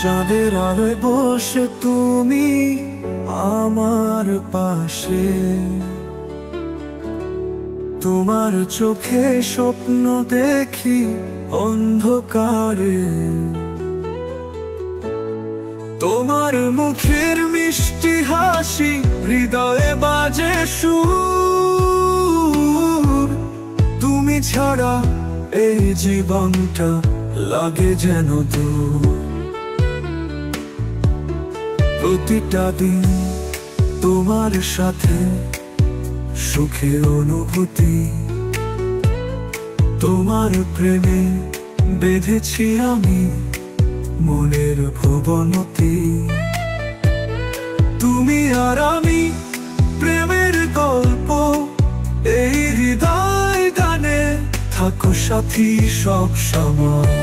চাঁদের আলোয় বসে তুমি আমার পাশে, তোমার চোখে স্বপ্ন দেখি অন্ধকারে, তোমার মুখের মিষ্টি হাসি হৃদয়ে বাজে সুর। তুমি ছাড়া এই জীবনটা লাগে যেন দূর। প্রতিটা দিন তোমার সাথে সুখের অনুভূতি, তোমার প্রেমে বেঁধেছি আমি মনের ভুবনতি। তুমি আর আমি প্রেমের গল্প, এই হৃদয় গানে থাকো সাথী সব সময়।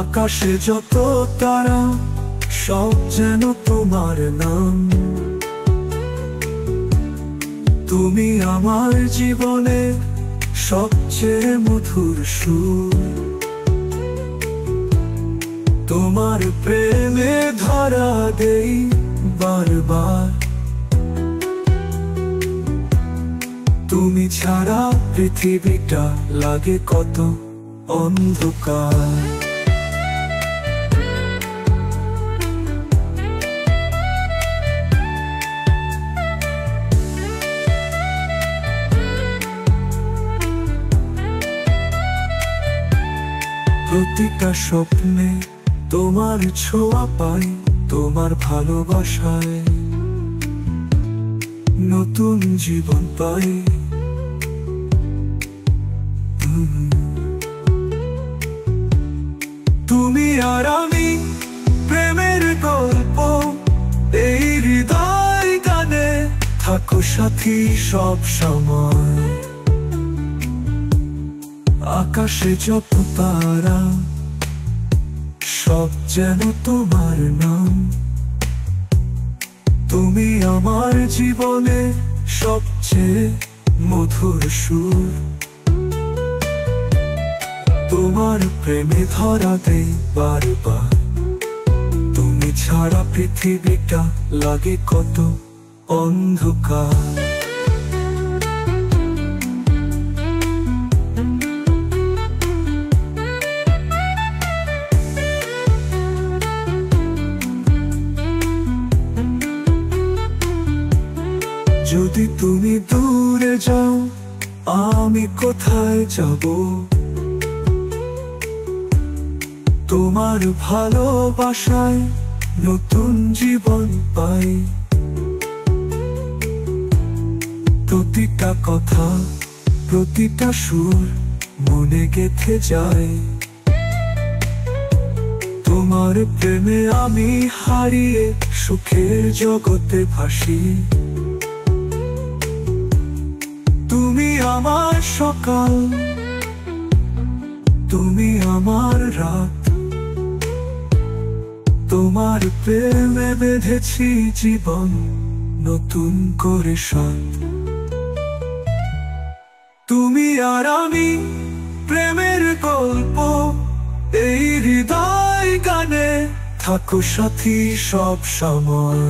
আকাশে যত তারা সব যেন তোমার নাম, তুমি আমার জীবনে সবচেয়ে মধুর সুর। তোমার প্রেমে ধরা দেই বারবার, তুমি ছাড়া পৃথিবীটা লাগে কত অন্ধকার। প্রতিটা স্বপ্নে তোমার ছোঁয়া পাই, তোমার ভালোবাসায় নতুন জীবন পাই। তুমি আর আমি প্রেমের গল্প, এই হৃদয় গানে থাকো সাথী সব সময়। আকাশে যত তারা সব যেন তোমার নাম, তুমি আমার জীবনে সবচেয়ে মধুর সুর। তোমার প্রেমে ধরা দেই বারবার, তুমি ছাড়া পৃথিবীটা লাগে কত অন্ধকার। যদি তুমি দূরে যাও আমি কোথায় যাব, তোমার ভালোবাসায় নতুন জীবন পাই। প্রতিটা কথা প্রতিটা সুর মনে গেঁথে যায়, তোমার প্রেমে আমি হারিয়ে সুখের জগতে ভাসি। তুমি আমার সকাল, তুমি আমার রাত, তোমার প্রেমে বেঁধেছি জীবন নতুন করে সাথ। তুমি আর আমি প্রেমের গল্প, এই হৃদয় গানে থাকো সাথী সব সময়।